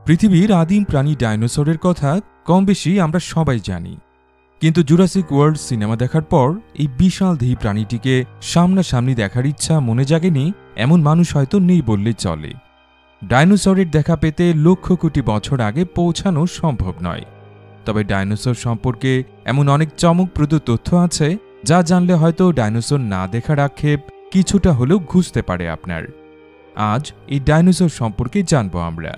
পৃথিবীর আদিম প্রাণী ডাইনোসরের কথা কম বেশি আমরা সবাই জানি, কিন্তু জুরাসিক ওয়ার্ল্ড সিনেমা দেখার পর এই বিশালদেহী প্রাণীটিকে সামনাসামনি দেখার ইচ্ছা মনে জাগেনি এমন মানুষ হয়তো নেই বললেই চলে। ডাইনোসরের দেখা পেতে লক্ষ কোটি বছর আগে পৌঁছানো সম্ভব নয়, তবে ডাইনোসর সম্পর্কে এমন অনেক চমকপ্রদ তথ্য আছে যা জানলে হয়তো ডাইনোসর না দেখার আক্ষেপ কিছুটা হলেও ঘুচতে পারে আপনার। আজ এই ডাইনোসর সম্পর্কে জানব আমরা।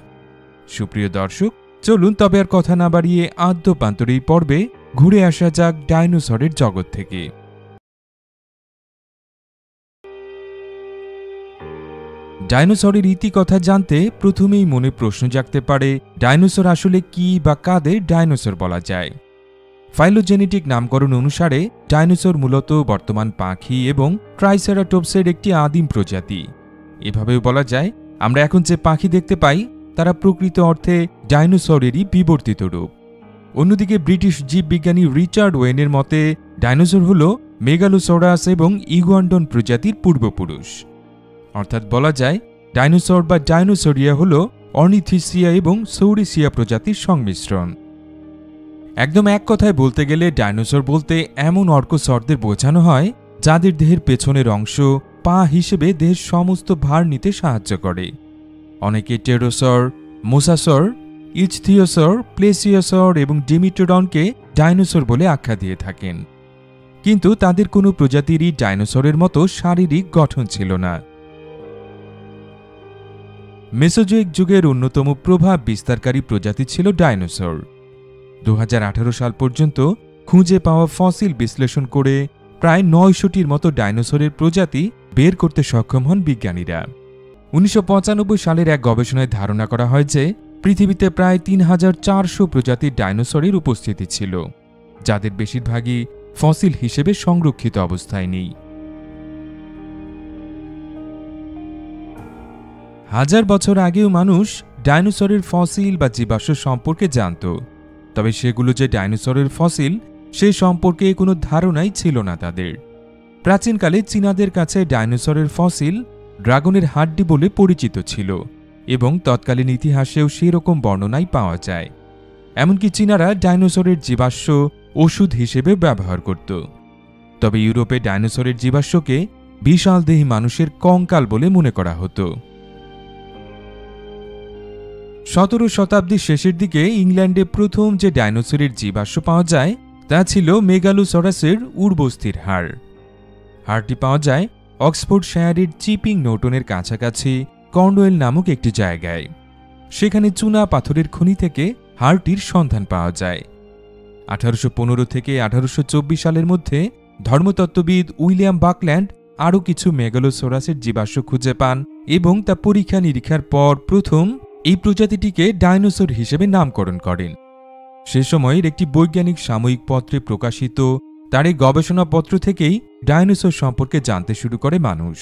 সুপ্রিয় দর্শক, চলুন তবে আর কথা না বাড়িয়ে আদ্যপান্তর এই পর্বে ঘুরে আসা যাক ডাইনোসরের জগৎ থেকে। ডাইনোসরের ইতিকথা জানতে প্রথমেই মনে প্রশ্ন জাগতে পারে, ডাইনোসর আসলে কি বা কাদের ডাইনোসর বলা যায়। ফাইলোজেনেটিক নামকরণ অনুসারে ডাইনোসর মূলত বর্তমান পাখি এবং ট্রাইসেরাটোপসের একটি আদিম প্রজাতি। এভাবেও বলা যায়, আমরা এখন যে পাখি দেখতে পাই তারা প্রকৃত অর্থে ডাইনোসরেরই বিবর্তিত রূপ। অন্যদিকে ব্রিটিশ জীববিজ্ঞানী রিচার্ড ওয়েনের মতে ডাইনোসর হল মেগালোসরাস এবং ইগুয়ান্ডন প্রজাতির পূর্বপুরুষ। অর্থাৎ বলা যায় ডাইনোসর বা ডাইনোসরিয়া হল অর্নিথিসিয়া এবং সৌরিসিয়া প্রজাতির সংমিশ্রণ। একদম এক কথায় বলতে গেলে ডাইনোসর বলতে এমন অর্কসরদের বোঝানো হয় যাদের দেহের পেছনের অংশ পা হিসেবে দেহের সমস্ত ভার নিতে সাহায্য করে। অনেকে টেরোসর, মোসাসর, ইচথিওসর, প্লেসিওসর এবং ডিমিটোডনকে ডাইনোসর বলে আখ্যা দিয়ে থাকেন, কিন্তু তাদের কোনো প্রজাতিরই ডাইনোসরের মতো শারীরিক গঠন ছিল না। মেসোজোয়িক যুগের অন্যতম প্রভাব বিস্তারকারী প্রজাতি ছিল ডাইনোসর। 2018 সাল পর্যন্ত খুঁজে পাওয়া ফসিল বিশ্লেষণ করে প্রায় 900টির মতো ডাইনোসরের প্রজাতি বের করতে সক্ষম হন বিজ্ঞানীরা। 1995 সালের এক গবেষণায় ধারণা করা হয় যে পৃথিবীতে প্রায় 3400 প্রজাতির ডাইনোসরের উপস্থিতি ছিল, যাদের বেশিরভাগই ফসিল হিসেবে সংরক্ষিত অবস্থায় নেই। হাজার বছর আগেও মানুষ ডাইনোসরের ফসিল বা জীবাশ্ম সম্পর্কে জানত, তবে সেগুলো যে ডাইনোসরের ফসিল সে সম্পর্কে কোনো ধারণাই ছিল না তাদের। প্রাচীনকালে চীনাদের কাছে ডাইনোসরের ফসিল ড্রাগনের হাড্ডি বলে পরিচিত ছিল এবং তৎকালীন ইতিহাসেও সেরকম বর্ণনাই পাওয়া যায়। এমনকি চীনারা ডাইনোসরের জীবাশ্ম ওষুধ হিসেবে ব্যবহার করত। তবে ইউরোপে ডাইনোসরের জীবাশ্মকে বিশালদেহী মানুষের কঙ্কাল বলে মনে করা হতো। 17 শতাব্দীর শেষের দিকে ইংল্যান্ডে প্রথম যে ডাইনোসরের জীবাশ্ম পাওয়া যায় তা ছিল মেগালোসরাসের উর্বস্থির হাড়। হাড়টি পাওয়া যায় অক্সফোর্ডশায়ারের চিপিং নৌটনের কাছাকাছি কর্নওয়েল নামক একটি জায়গায়। সেখানে চুনা পাথরের খনি থেকে হাড়টির সন্ধান পাওয়া যায়। 1815 থেকে 1824 সালের মধ্যে ধর্মতত্ত্ববিদ উইলিয়াম বাকল্যান্ড আরও কিছু মেগালোসরাসের জীবাশ্ম খুঁজে পান এবং তা পরীক্ষা নিরীক্ষার পর প্রথম এই প্রজাতিটিকে ডাইনোসর হিসেবে নামকরণ করেন। সে সময়ের একটি বৈজ্ঞানিক সাময়িক পত্রে প্রকাশিত তার এই গবেষণাপত্র থেকেই ডাইনোসর সম্পর্কে জানতে শুরু করে মানুষ।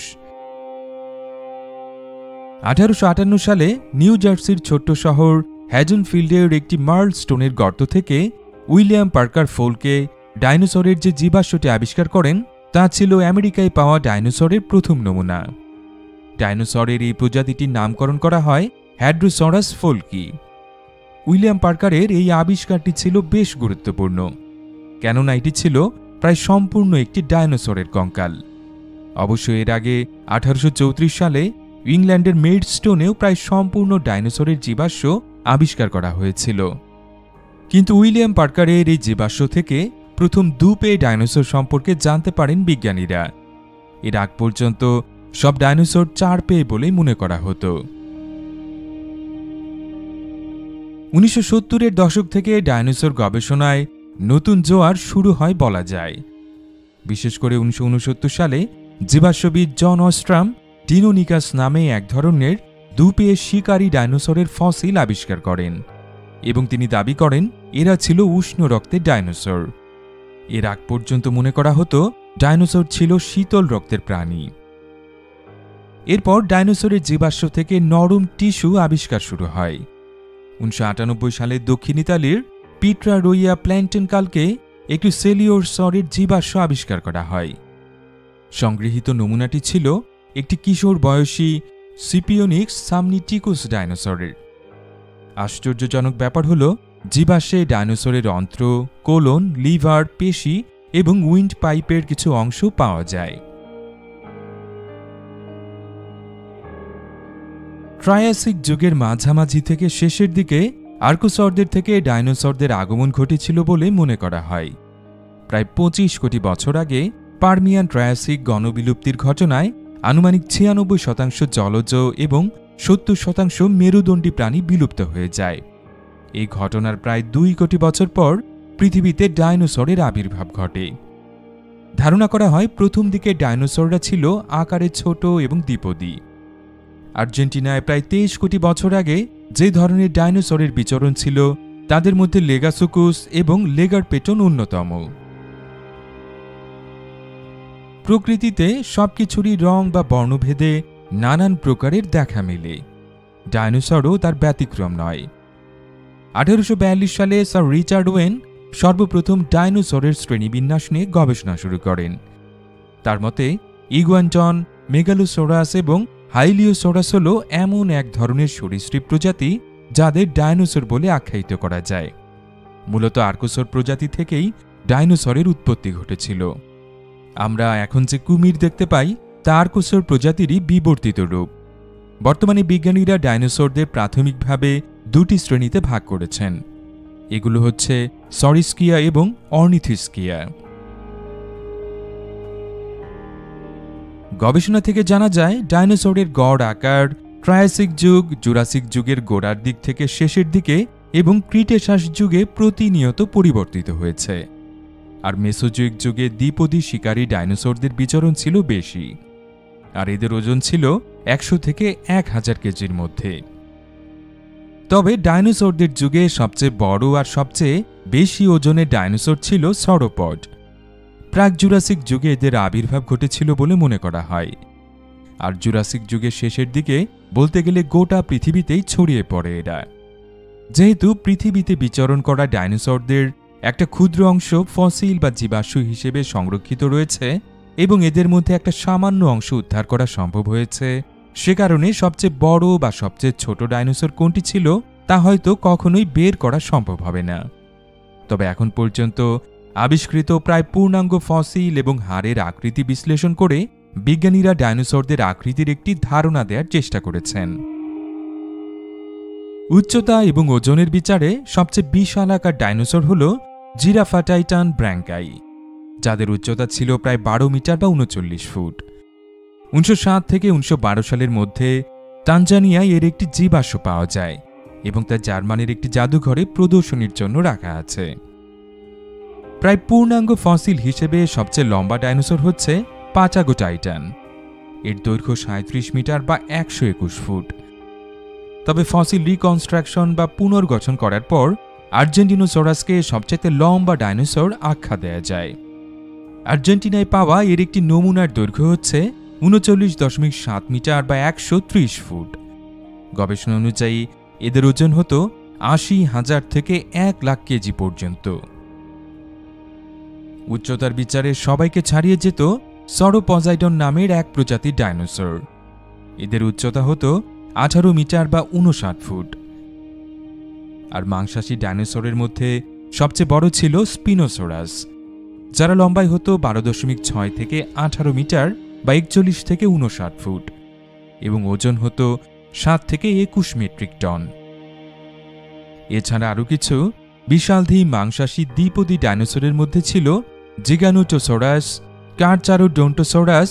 1858 সালে নিউ জার্সির ছোট্ট শহর হ্যাজনফিল্ডের একটি মার্ল স্টোনের গর্ত থেকে উইলিয়াম পার্কার ফোলকে ডাইনোসরের যে জীবাশ্মটি আবিষ্কার করেন তা ছিল আমেরিকায় পাওয়া ডাইনোসরের প্রথম নমুনা। ডাইনোসরের এই প্রজাতিটির নামকরণ করা হয় হ্যাড্রোসরাস ফোলকি। উইলিয়াম পার্কারের এই আবিষ্কারটি ছিল বেশ গুরুত্বপূর্ণ, কেননা এটি ছিল প্রায় সম্পূর্ণ একটি ডাইনোসরের কঙ্কাল। অবশ্য এর আগে 1834 সালে ইংল্যান্ডের মেডস্টোনেও প্রায় সম্পূর্ণ ডাইনোসরের জীবাশ্ম আবিষ্কার করা হয়েছিল, কিন্তু উইলিয়াম পার্কারের এই জীবাশ্ম থেকে প্রথম দুপে ডাইনোসর সম্পর্কে জানতে পারেন বিজ্ঞানীরা। এর আগ পর্যন্ত সব ডাইনোসর 4 পেয়ে বলেই মনে করা হতো। 1970-এর দশক থেকে ডাইনোসর গবেষণায় নতুন জোয়ার শুরু হয় বলা যায়। বিশেষ করে 1969 সালে জীবাশ্মবিদ জন অস্ট্রাম ডিনোনিকাস নামে এক ধরনের দুপেয়ে শিকারী ডাইনোসরের ফসিল আবিষ্কার করেন এবং তিনি দাবি করেন এরা ছিল উষ্ণ রক্তের ডাইনোসর। এর আগ পর্যন্ত মনে করা হতো ডাইনোসর ছিল শীতল রক্তের প্রাণী। এরপর ডাইনোসরের জীবাশ্ম থেকে নরম টিস্যু আবিষ্কার শুরু হয়। 1998 সালে দক্ষিণ ইতালির পিট্রা রোইয়া প্ল্যান্টেনকালকে একটি সেলিওরসরের জীবাশ্ম আবিষ্কার করা হয়। সংগৃহীত নমুনাটি ছিল একটি কিশোর বয়সী সিপিওনিক্স সামনিটিকুস ডাইনোসরের। আশ্চর্যজনক ব্যাপার হলো জীবাশ্মে ডাইনোসরের অন্ত্র, কোলন, লিভার, পেশি এবং উইন্ড পাইপের কিছু অংশ পাওয়া যায়। ট্রায়াসিক যুগের মাঝামাঝি থেকে শেষের দিকে আর্কোসরদের থেকে ডাইনোসরদের আগমন ঘটেছিল বলে মনে করা হয়। প্রায় 25 কোটি বছর আগে পার্মিয়ান ট্রায়াসিক গণবিলুপ্তির ঘটনায় আনুমানিক 96% জলজ এবং 70% মেরুদণ্ডী প্রাণী বিলুপ্ত হয়ে যায়। এই ঘটনার প্রায় 2 কোটি বছর পর পৃথিবীতে ডাইনোসরের আবির্ভাব ঘটে। ধারণা করা হয় প্রথম দিকে ডাইনোসররা ছিল আকারে ছোট এবং দ্বিপদী। আর্জেন্টিনায় প্রায় 23 কোটি বছর আগে যে ধরনের ডাইনোসরের বিচরণ ছিল তাদের মধ্যে লেগাসুকুস এবং লেগারপেটন অন্যতম। প্রকৃতিতে সবকিছুরই রং বা বর্ণভেদে নানান প্রকারের দেখা মেলে, ডাইনোসরও তার ব্যতিক্রম নয়। 1842 সালে স্যার রিচার্ড ওয়েন সর্বপ্রথম ডাইনোসরের শ্রেণীবিন্যাস নিয়ে গবেষণা শুরু করেন। তার মতে ইগুয়ান্টন, মেগালোসোরাস এবং হাইলিওসোরাস হল এমন এক ধরনের সরীসৃপ প্রজাতি যাদের ডাইনোসর বলে আখ্যায়িত করা যায়। মূলত আর্কোসর প্রজাতি থেকেই ডাইনোসরের উৎপত্তি ঘটেছিল। আমরা এখন যে কুমির দেখতে পাই তা আর্কোসর প্রজাতিরই বিবর্তিত রূপ। বর্তমানে বিজ্ঞানীরা ডাইনোসরদের প্রাথমিকভাবে 2টি শ্রেণীতে ভাগ করেছেন। এগুলো হচ্ছে সরিস্কিয়া এবং অর্নিথিস্কিয়া। গবেষণা থেকে জানা যায় ডাইনোসরের গড় আকার ট্রায়াসিক যুগ, জুরাসিক যুগের গোড়ার দিক থেকে শেষের দিকে এবং ক্রিটেশাস যুগে প্রতিনিয়ত পরিবর্তিত হয়েছে। আর মেসোজোয়িক যুগে দ্বিপদী শিকারী ডাইনোসরদের বিচরণ ছিল বেশি, আর এদের ওজন ছিল 100 থেকে 1000 কেজির মধ্যে। তবে ডাইনোসরদের যুগে সবচেয়ে বড় আর সবচেয়ে বেশি ওজনের ডাইনোসর ছিল সরোপড। প্রাক জুরাসিক যুগে এদের আবির্ভাব ঘটেছিল বলে মনে করা হয়। আর জুরাসিক যুগের শেষের দিকে বলতে গেলে গোটা পৃথিবীতেই ছড়িয়ে পড়ে এরা। যেহেতু পৃথিবীতে বিচরণ করা ডাইনোসরদের একটা ক্ষুদ্র অংশ ফসিল বা জীবাশ্ম হিসেবে সংরক্ষিত রয়েছে এবং এদের মধ্যে একটা সামান্য অংশ উদ্ধার করা সম্ভব হয়েছে, সে কারণে সবচেয়ে বড় বা সবচেয়ে ছোট ডাইনোসর কোনটি ছিল তা হয়তো কখনোই বের করা সম্ভব হবে না। তবে এখন পর্যন্ত আবিষ্কৃত প্রায় পূর্ণাঙ্গ ফসিল এবং হাড়ের আকৃতি বিশ্লেষণ করে বিজ্ঞানীরা ডাইনোসরদের আকৃতির একটি ধারণা দেওয়ার চেষ্টা করেছেন। উচ্চতা এবং ওজনের বিচারে সবচেয়ে বিশাল আকার ডাইনোসর হল জিরাফা টাইটান ব্র্যাঙ্কাই, যাদের উচ্চতা ছিল প্রায় 12 মিটার বা 39 ফুট। 1907 থেকে 1912 সালের মধ্যে তানজানিয়ায় এর একটি জীবাশ্ম পাওয়া যায় এবং তা জার্মানির একটি জাদুঘরে প্রদর্শনীর জন্য রাখা আছে। প্রায় পূর্ণাঙ্গ ফসিল হিসেবে সবচেয়ে লম্বা ডাইনোসর হচ্ছে পাচাগো টাইটান। এর দৈর্ঘ্য 37 মিটার বা 121 ফুট। তবে ফসিল রিকনস্ট্রাকশন বা পুনর্গঠন করার পর আর্জেন্টিনোসরাসকে সবচেয়ে লম্বা ডাইনোসর আখ্যা দেয়া যায়। আর্জেন্টিনায় পাওয়া এর একটি নমুনার দৈর্ঘ্য হচ্ছে 39.7 মিটার বা 130 ফুট। গবেষণা অনুযায়ী এদের ওজন হতো 80,000 থেকে 1 লাখ কেজি পর্যন্ত। উচ্চতার বিচারে সবাইকে ছাড়িয়ে যেত সরোপজাইডন নামের এক প্রজাতির ডাইনোসর। এদের উচ্চতা হতো 18 মিটার বা 59 ফুট। আর মাংসাশী ডাইনোসরের মধ্যে সবচেয়ে বড় ছিল স্পিনোসোরাস, যারা লম্বায় হতো 12.6 থেকে 18 মিটার বা 41 থেকে 59 ফুট এবং ওজন হতো 7 থেকে 21 মেট্রিক টন। এছাড়া আরও কিছু বিশালদেহী মাংসাশী দ্বিপদী ডাইনোসরের মধ্যে ছিল জিগানোটোসোরাস, কারচারোডোন্টোসোরাস,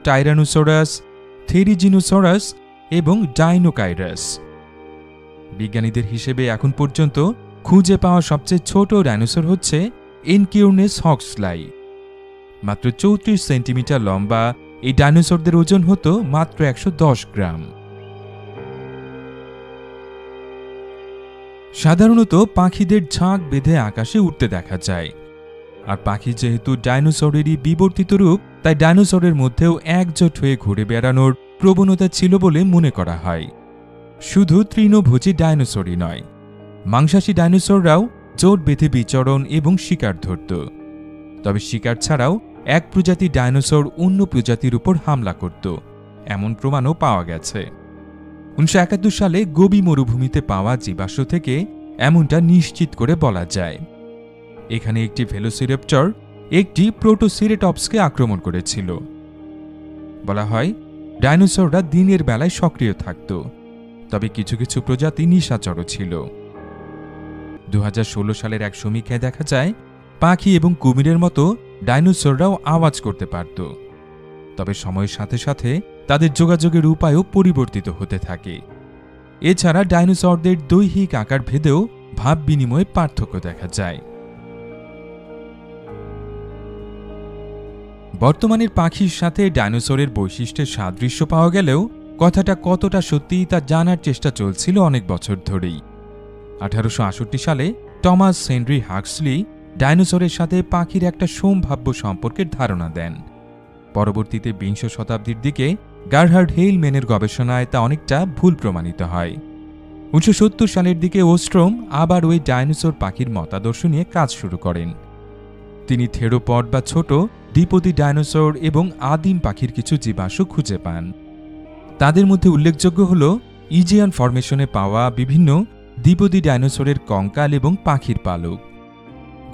টাইরানোসোরাস, থেরিজিনোসোরাস এবং ডাইনোকাইরাস। বিজ্ঞানীদের হিসেবে এখন পর্যন্ত খুঁজে পাওয়া সবচেয়ে ছোট ডাইনোসর হচ্ছে এনকিউরনেস হক্সলাই। মাত্র 34 সেন্টিমিটার লম্বা এই ডাইনোসরদের ওজন হতো মাত্র 110 গ্রাম। সাধারণত পাখিদের ঝাঁক বেঁধে আকাশে উঠতে দেখা যায়। আর পাখি যেহেতু ডাইনোসরেরই বিবর্তিত রূপ, তাই ডাইনোসরের মধ্যেও একজোট হয়ে ঘুরে বেড়ানোর প্রবণতা ছিল বলে মনে করা হয়। শুধু তৃণভোজী ডাইনোসরই নয়, মাংসাশী ডাইনোসররাও জোট বেঁধে বিচরণ এবং শিকার ধরত। তবে শিকার ছাড়াও এক প্রজাতির ডাইনোসর অন্য প্রজাতির উপর হামলা করত, এমন প্রমাণও পাওয়া গেছে। 1971 সালে গোবি মরুভূমিতে পাওয়া জীবাশ্ম থেকে এমনটা নিশ্চিত করে বলা যায়। এখানে একটি ভেলোসিরাপ্টর একটি প্রোটোসিরেটপসকে আক্রমণ করেছিল। বলা হয় ডাইনোসররা দিনের বেলায় সক্রিয় থাকত, তবে কিছু কিছু প্রজাতি নিশাচরও ছিল। 2016 সালের এক সমীক্ষায় দেখা যায় পাখি এবং কুমিরের মতো ডাইনোসররাও আওয়াজ করতে পারত, তবে সময়ের সাথে সাথে তাদের যোগাযোগের উপায়ও পরিবর্তিত হতে থাকে। এছাড়া ডাইনোসরদের দৈহিক আকার ভেদেও ভাব বিনিময়ে পার্থক্য দেখা যায়। বর্তমানের পাখির সাথে ডাইনোসরের বৈশিষ্ট্যের সাদৃশ্য পাওয়া গেলেও কথাটা কতটা সত্যি তা জানার চেষ্টা চলছিল অনেক বছর ধরেই। 1868 সালে টমাস হেনরি হাক্সলি ডাইনোসরের সাথে পাখির একটা সম্ভাব্য সম্পর্কের ধারণা দেন। পরবর্তীতে 20 শতাব্দীর দিকে গারহার্ড হেইলম্যানের গবেষণায় তা অনেকটা ভুল প্রমাণিত হয়। 1970 সালের দিকে ওস্ট্রোম আবার ওই ডাইনোসর পাখির মতাদর্শ নিয়ে কাজ শুরু করেন। তিনি থেরোপড বা ছোট দ্বিপদী ডাইনোসর এবং আদিম পাখির কিছু জীবাশ্ম খুঁজে পান। তাদের মধ্যে উল্লেখযোগ্য হল ইজিয়ান ফরমেশনে পাওয়া বিভিন্ন দ্বিপদী ডাইনোসরের কঙ্কাল এবং পাখির পালক।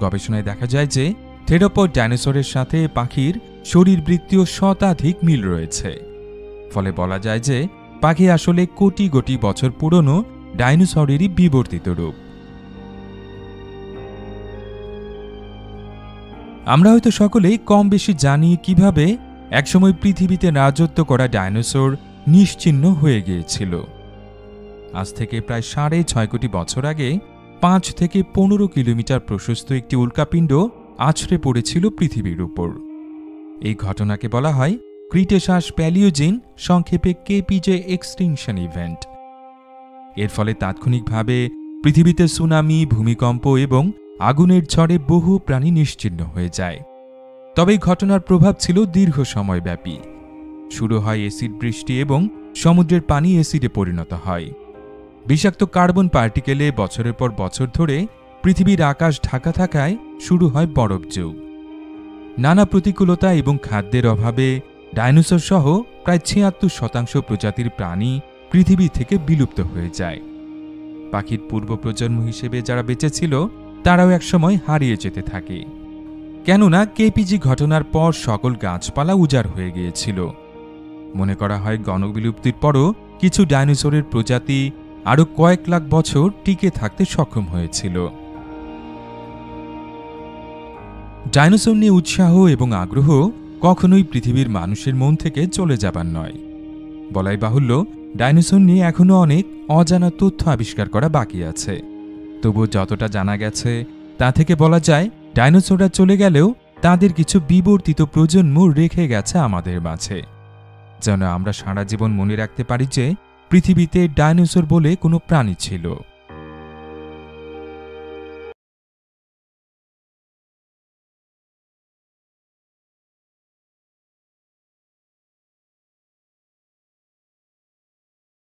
গবেষণায় দেখা যায় যে থেরোপড ডাইনোসরের সাথে পাখির শরীরবৃত্তীয় শতাধিক মিল রয়েছে। ফলে বলা যায় যে পাখি আসলে কোটি কোটি বছর পুরনো ডাইনোসরেরই বিবর্তিত রূপ। আমরা হয়তো সকলেই কম বেশি জানি কিভাবে একসময় পৃথিবীতে রাজত্ব করা ডাইনোসর নিশ্চিহ্ন হয়ে গিয়েছিল। আজ থেকে প্রায় 6.5 কোটি বছর আগে 5 থেকে 15 কিলোমিটার প্রশস্ত একটি উল্কাপিণ্ড আছড়ে পড়েছিল পৃথিবীর উপর। এই ঘটনাকে বলা হয় ক্রিটেশাস প্যালিওজিন, সংক্ষেপে কেপিজে এক্সটিংশন ইভেন্ট। এর ফলে তাৎক্ষণিকভাবে পৃথিবীতে সুনামি, ভূমিকম্প এবং আগুনের ঝড়ে বহু প্রাণী নিশ্চিহ্ন হয়ে যায়। তবে এই ঘটনার প্রভাব ছিল দীর্ঘ সময়ব্যাপী। শুরু হয় অ্যাসিড বৃষ্টি এবং সমুদ্রের পানি অ্যাসিডে পরিণত হয়। বিষাক্ত কার্বন পার্টিকেলে বছরের পর বছর ধরে পৃথিবীর আকাশ ঢাকা থাকায় শুরু হয় বরফ যুগ। নানা প্রতিকূলতা এবং খাদ্যের অভাবে ডাইনোসর সহ প্রায় 76% প্রজাতির প্রাণী পৃথিবী থেকে বিলুপ্ত হয়ে যায়। পাখির পূর্ব প্রজন্ম হিসেবে যারা বেঁচে ছিল তারাও একসময় হারিয়ে যেতে থাকে, কেননা কেপিজি ঘটনার পর সকল গাছপালা উজাড় হয়ে গিয়েছিল। মনে করা হয় গণবিলুপ্তির পরও কিছু ডাইনোসরের প্রজাতি আরও কয়েক লাখ বছর টিকে থাকতে সক্ষম হয়েছিল। ডাইনোসর নিয়ে উৎসাহ এবং আগ্রহ কখনোই পৃথিবীর মানুষের মন থেকে চলে যাবার নয়। বলাই বাহুল্য, ডাইনোসর নিয়ে এখনও অনেক অজানা তথ্য আবিষ্কার করা বাকি আছে। তবুও যতটা জানা গেছে তা থেকে বলা যায় ডাইনোসররা চলে গেলেও তাদের কিছু বিবর্তিত প্রজন্ম রেখে গেছে আমাদের মাঝে, যেন আমরা সারা জীবন মনে রাখতে পারি যে পৃথিবীতে ডাইনোসর বলে কোনো প্রাণী ছিল।